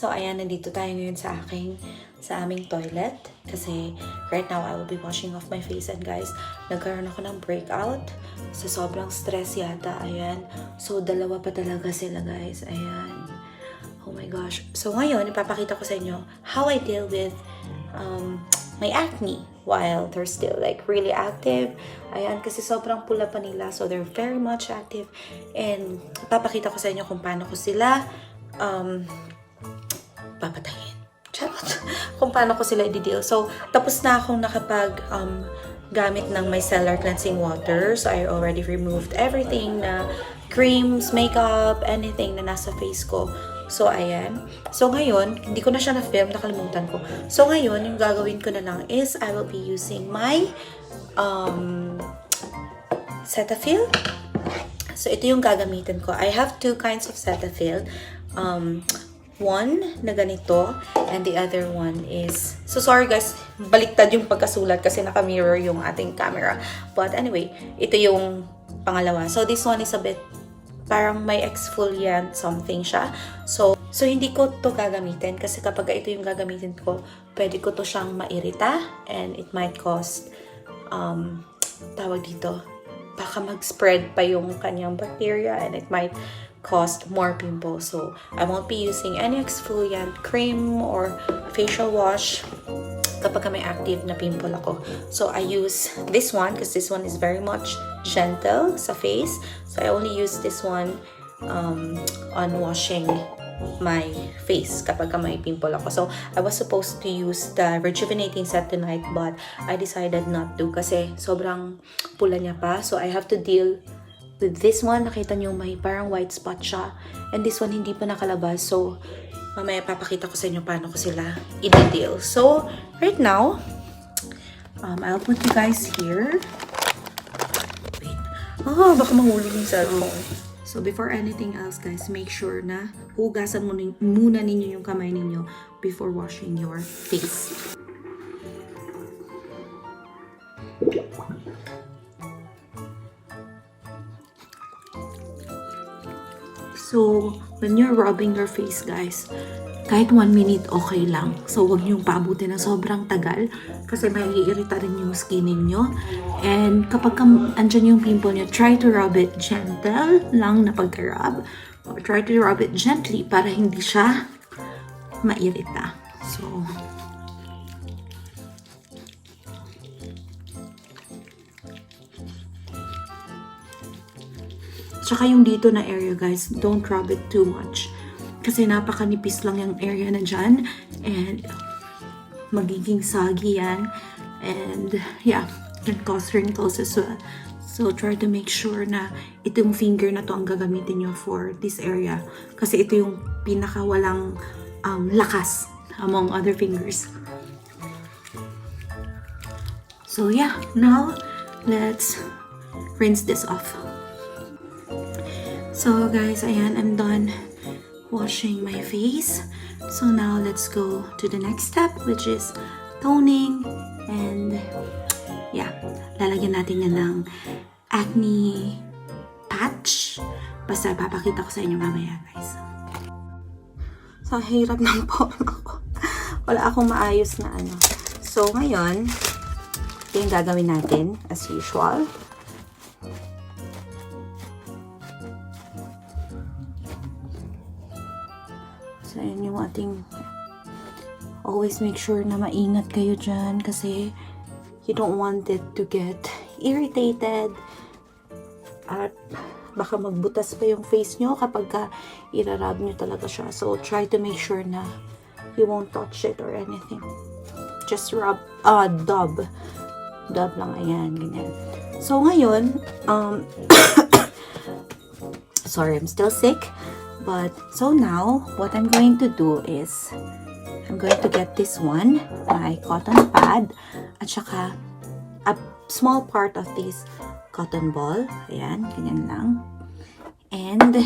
So, ayan, nandito tayo ngayon sa aming toilet. Kasi, right now, I will be washing off my face. And guys, nagkaroon ako ng breakout. So, sobrang stress yata. Ayan. So, dalawa pa talaga sila, guys. Ayan. Oh my gosh. So, ngayon, ipapakita ko sa inyo how I deal with my acne while they're still like really active. Ayan, kasi sobrang pula pa nila. So, they're very much active. And, ipapakita ko sa inyo kung paano ko sila papatayin. Charot. Kung paano ko sila i-deal. So, tapos na akong nakapag gamit ng micellar cleansing water. So, I already removed everything na creams, makeup, anything na nasa face ko. So, ayan. So, ngayon, hindi ko na siya na-film. Nakalimutan ko. So, ngayon, yung gagawin ko na lang is I will be using my Cetaphil. So, ito yung gagamitin ko. I have two kinds of Cetaphil. One na ganito, and the other one is, so sorry guys, baliktad yung pagkasulat kasi naka-mirror yung ating camera. But anyway, ito yung pangalawa. So this one is a bit, parang may exfoliant something siya. So hindi ko to gagamitin kasi kapag ito yung gagamitin ko, pwede ko to siyang mairita and it might cause, tawag dito, baka mag-spread pa yung kanyang bacteria and it might cause more pimples. So, I won't be using any exfoliant cream or facial wash kapag may active na pimple ako. So, I use this one because this one is very much gentle sa face. So, I only use this one on washing my face kapag may pimple ako. So, I was supposed to use the rejuvenating set tonight but I decided not to kasi sobrang pula niya pa. So, I have to deal with this one. Nakita nyo may parang white spot siya. And this one hindi pa nakalabas. So, mamaya papakita ko sa inyo paano ko sila i-deal. So, right now, I'll put you guys here. Wait. Oh, baka mahulog yung cellphone. So, before anything else, guys, make sure na hugasan muna ninyo yung kamay ninyo before washing your face. So, when you're rubbing your face, guys, kahit 1 minute, okay lang. So, huwag niyong paabutin ng sobrang tagal kasi may iirita rin yung skin ninyo. And kapag andyan yung pimple niyo, try to rub it gentle lang na pagka-rub. Or try to rub it gently para hindi siya mairita. So, tsaka yung dito na area, guys, don't rub it too much. Kasi napakanipis lang yung area na dyan. And magiging soggy yan. And yeah, can cause wrinkles as well. So try to make sure na itong finger na to ang gagamitin nyo for this area. Kasi ito yung pinakawalang lakas among other fingers. So yeah, now let's rinse this off. So guys, ayan, I'm done washing my face. So now let's go to the next step, which is toning. And yeah, lalagyan natin yan ng acne patch. Basta papakita ko sa inyo mamaya, guys. So, hirap ng phone ako. Wala akong maayos na ano. So, ngayon, ito yung gagawin natin as usual. So, ayan yung ating, always make sure na maingat kayo dyan kasi you don't want it to get irritated at baka magbutas pa yung face nyo kapag irarab nyo talaga siya. So, try to make sure na you won't touch it or anything. Just rub, dab. Dab lang, ayan, ganyan. So, ngayon, sorry, I'm still sick. But, so now, what I'm going to do is, I'm going to get this one, my cotton pad, at saka, a small part of this cotton ball. Ayan, ganyan lang. And,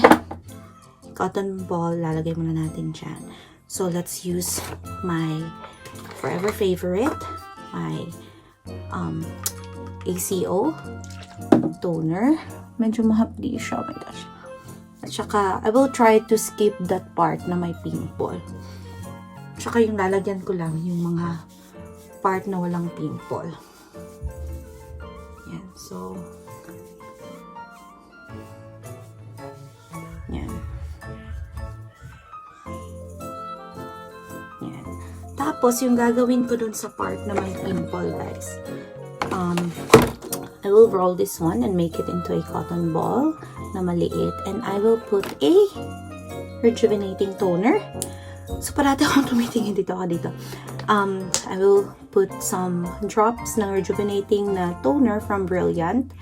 cotton ball, lalagay muna natin dyan. So, let's use my forever favorite, my ACO toner. Medyo mahapdi siya, oh my gosh. At saka, I will try to skip that part na may pimple. Tsaka yung lalagyan ko lang yung mga part na walang pimple. Yan. So, yan. Yan. Tapos, yung gagawin ko dun sa part na may pimple, guys. I will roll this one and make it into a cotton ball na maliit. And I will put a rejuvenating toner. So, parati akong tumitingin dito. I will put some drops ng rejuvenating na toner from Brilliant.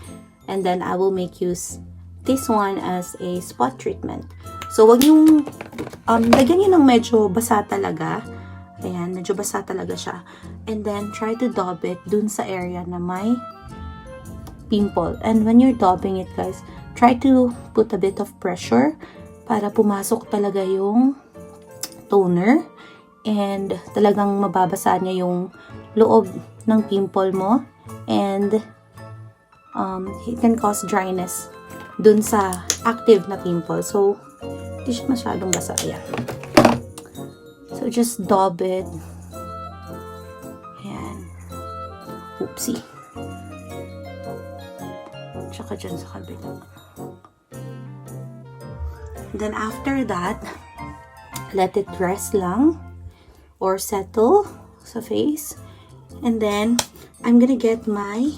And then, I will make use this one as a spot treatment. So, wag yung, lagyan nyo ng medyo basa talaga. Ayan, medyo basa talaga siya. And then, try to dab it dun sa area na may pimple. And when you're dabbing it, guys, try to put a bit of pressure para pumasok talaga yung toner. And talagang mababasa niya yung loob ng pimple mo. And it can cause dryness dun sa active na pimple. So, hindi siya masyadong basa. Ayan. So, just dab it. Ayan. Oopsie. Tsaka dyan sa kabila. Then, after that, let it rest lang or settle sa face. And then, I'm gonna get my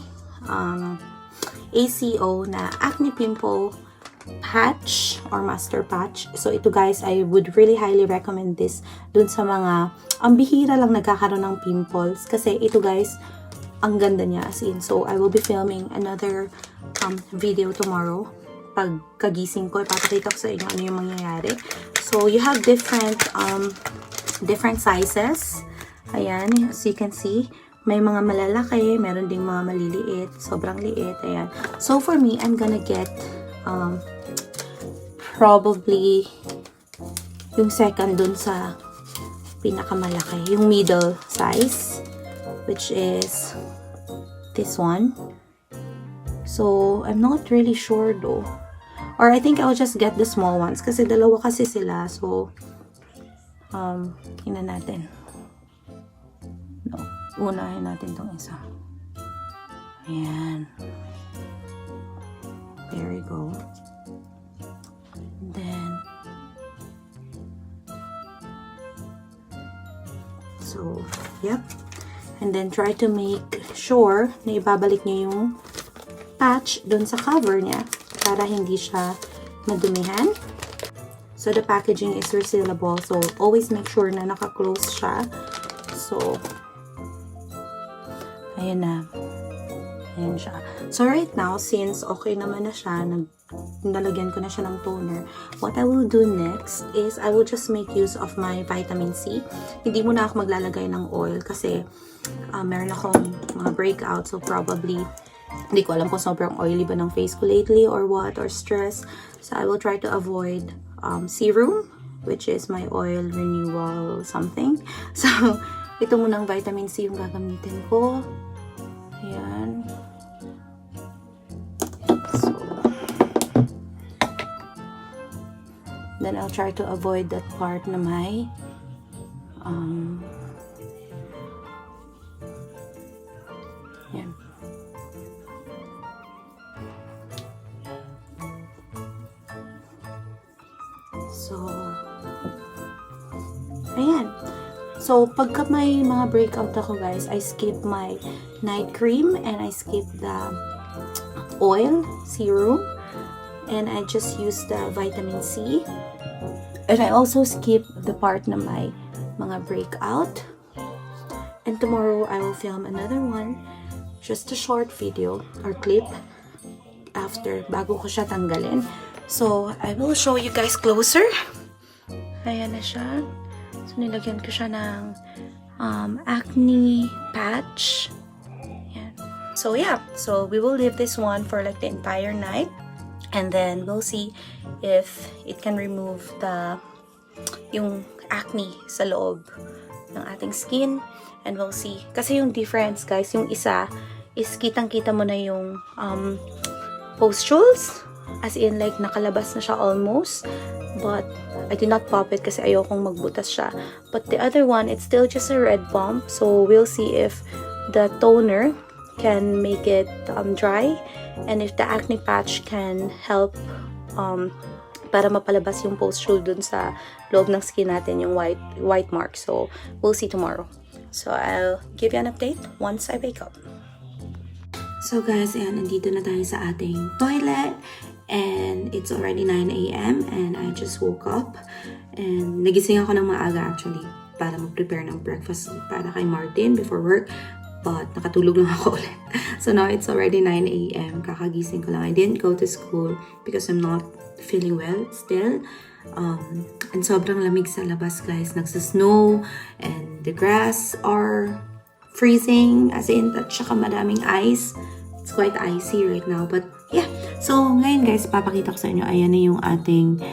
ACO na acne pimple patch or master patch. So, ito guys, I would really highly recommend this dun sa mga bihira lang nagkakaroon ng pimples. Kasi ito guys, ang ganda niya as in. So, I will be filming another video tomorrow. Pag kagising ko, ipapakita ko sa inyo ano yung mangyayari. So, you have different sizes. Ayan, as you can see. May mga malalaki, meron ding mga maliliit, sobrang liit. Ayan. So, for me, I'm gonna get probably yung second dun sa pinakamalaki. Yung middle size, which is this one. So, I'm not really sure though. Or I think I'll just get the small ones. Kasi dalawa kasi sila. So, tingnan natin. No. Unahin natin tong isa. Ayan. There we go. And then, so, yep. And then, try to make sure na ibabalik niyo yung patch dun sa cover niya para hindi siya madumihan. So, the packaging is resealable. So, always make sure na naka-close siya. So, ayan na. Ayan siya. So, right now, since okay naman na siya, nalagyan ko na siya ng toner, what I will do next is I will just make use of my vitamin C. Hindi muna ako maglalagay ng oil kasi meron akong mga breakout. So, probably, hindi ko alam kung sobrang oily ba ng face ko lately or what, or stress. So, I will try to avoid serum, which is my oil renewal something. So, ito munang vitamin C yung gagamitin ko. Ayan. So, then I'll try to avoid that part na may yan. So, ayan. So, pagka may mga breakout ako guys, I skip my night cream and I skip the oil, serum, and I just use the vitamin C. And I also skip the part na may mga breakout. And tomorrow, I will film another one, just a short video or clip after, bago ko siya tanggalin. So, I will show you guys closer. Ayan na siya. So, nilagyan ko siya ng acne patch. Ayan. So, yeah. So, we will leave this one for like the entire night. And then, we'll see if it can remove yung acne sa loob ng ating skin. And we'll see. Kasi yung difference, guys, yung isa is kitang-kita mo na yung pustules. As in, like, nakalabas na siya almost. but I did not pop it kasi ayokong magbutas siya. But the other one, it's still just a red bump, so we'll see if the toner can make it dry, and if the acne patch can help para mapalabas yung pustule dun sa loob ng skin natin, yung white mark. So we'll see tomorrow. So I'll give you an update once I wake up. So guys, ayan, nandito na tayo sa ating toilet. And it's already 9 a.m. and I just woke up. And nagising ako ng maaga actually para mag-prepare ng breakfast para kay Martin before work. But nakatulog lang ako ulit. So now it's already 9 a.m. Kakagising ko lang. I didn't go to school because I'm not feeling well still. And sobrang lamig sa labas, guys. Nagsa-snow and the grass are freezing, as in, at saka madaming ice. It's quite icy right now, but yeah. So, ngayon guys, papakita ko sa inyo, ayan na yung ating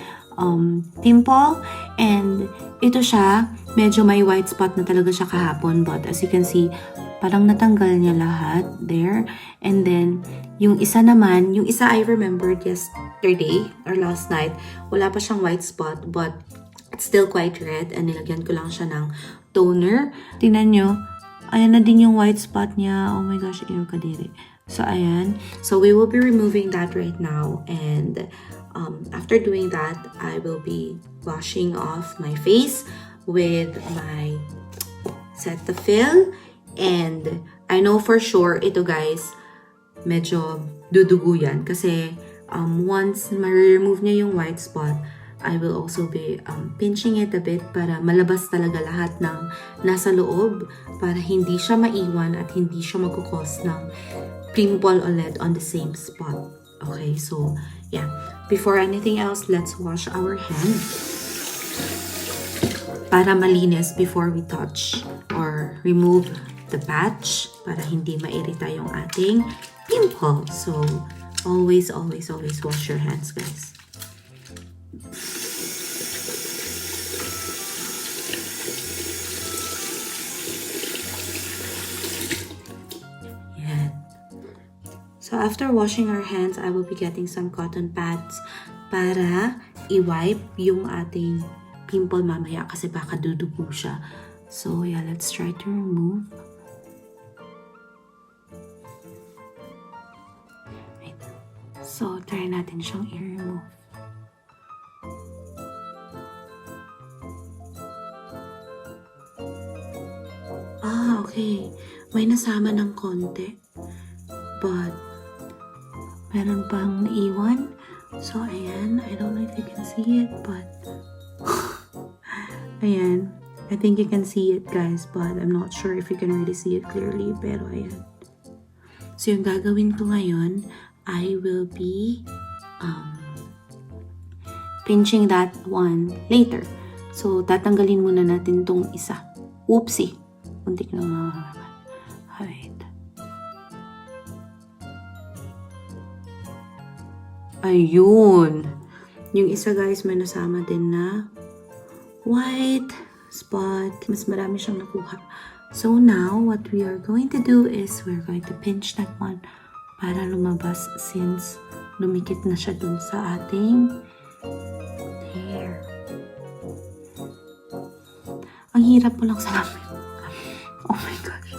pimple. And ito siya, medyo may white spot na talaga siya kahapon, but as you can see, parang natanggal niya lahat there. And then, yung isa naman, yung isa I remembered yesterday or last night, wala pa siyang white spot, but it's still quite red. And nilagyan ko lang siya ng toner. Tingnan nyo, ayan na din yung white spot niya. Oh my gosh, ew, kadiri. So, ayan. So, we will be removing that right now. And after doing that, I will be washing off my face with my Cetaphil. And I know for sure, ito guys, medyo dudugo yan. Kasi once ma-remove niya yung white spot, I will also be pinching it a bit para malabas talaga lahat ng nasa loob para hindi siya maiwan at hindi siya magkukos ng pimple ulit on the same spot. Okay, so yeah. Before anything else, let's wash our hands para malinis before we touch or remove the patch para hindi mairita yung ating pimple. So always, always, always wash your hands, guys. So after washing our hands, I will be getting some cotton pads para i-wipe yung ating pimple mamaya kasi baka dudugo siya. So yeah, let's try to remove. Wait. So try natin siyang i-remove. Ah, okay. May nasama ng konti. But meron pang naiwan. So, ayan. I don't know if you can see it, but ayan. I think you can see it, guys, but I'm not sure if you can really see it clearly. Pero, ayan. So, yung gagawin ko ngayon, I will be pinching that one later. So, tatanggalin muna natin tong isa. Oopsie. Untik na mga wait. Ayun. Yung isa guys, may nasama din na white spot. Mas marami siyang nakuha. So now, what we are going to do is we're going to pinch that one para lumabas since lumikit na siya dun sa ating hair. Ang hirap mo lang sa lamin. Oh my gosh.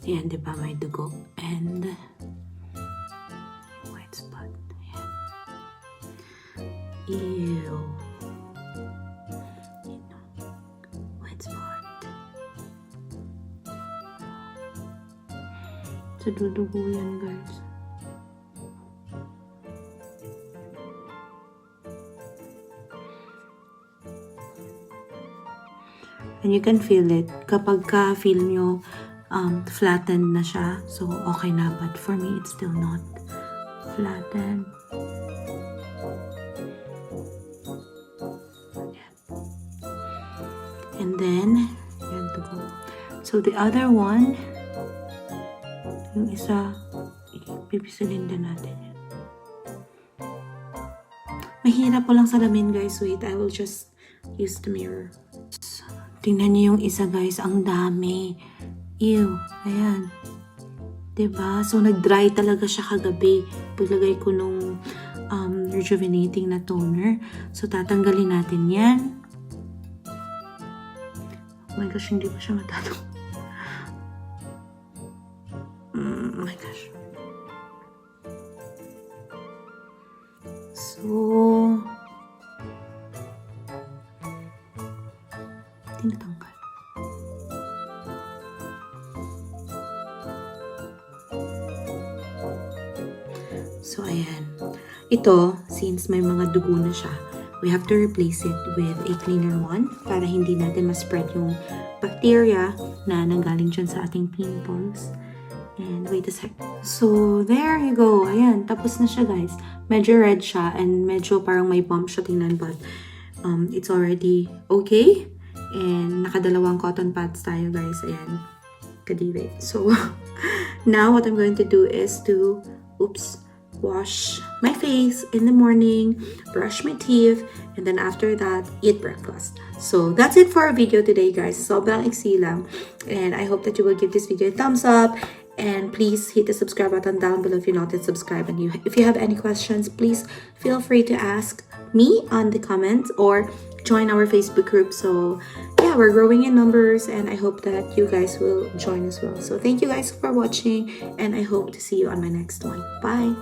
Ayan, di ba may dugo? And white spot. Ayan. Ew. White spot. So, dudugo yan, guys. And you can feel it. Kapag ka-feel nyo flattened na siya. So, okay na. But for me, it's still not flattened. And then, yan to go. So, the other one, yung isa, pipisilin din natin yan. Mahirap po lang salamin, guys. Wait, I will just use the mirror. Tingnan niyo yung isa guys, ang dami. Ew, ayan. Diba? So, nag-dry talaga siya kagabi. Paglagay ko nung rejuvenating na toner. So, tatanggalin natin yan. Oh my gosh, hindi pa siya matalo. Oh my gosh. So, tinatanggal. So, ayan. Ito, since may mga dugo na siya, we have to replace it with a cleaner one para hindi natin ma-spread yung bacteria na nanggaling dyan sa ating pimples. And wait a sec. So, there you go. Ayan, tapos na siya guys. Medyo red siya and medyo parang may bump siya tingnan, but it's already okay. And nakadalawang cotton pads tayo guys. Ayan, kadiri. So, now what I'm going to do is to, wash my face in the morning, brush my teeth, and then after that, eat breakfast. So that's it for our video today, guys. Sobrang iksi lang. And I hope that you will give this video a thumbs up. And please hit the subscribe button down below if you're not yet subscribed. And if you have any questions, please feel free to ask me on the comments or join our Facebook group. So yeah, we're growing in numbers and I hope that you guys will join as well. So thank you guys for watching and I hope to see you on my next one. Bye!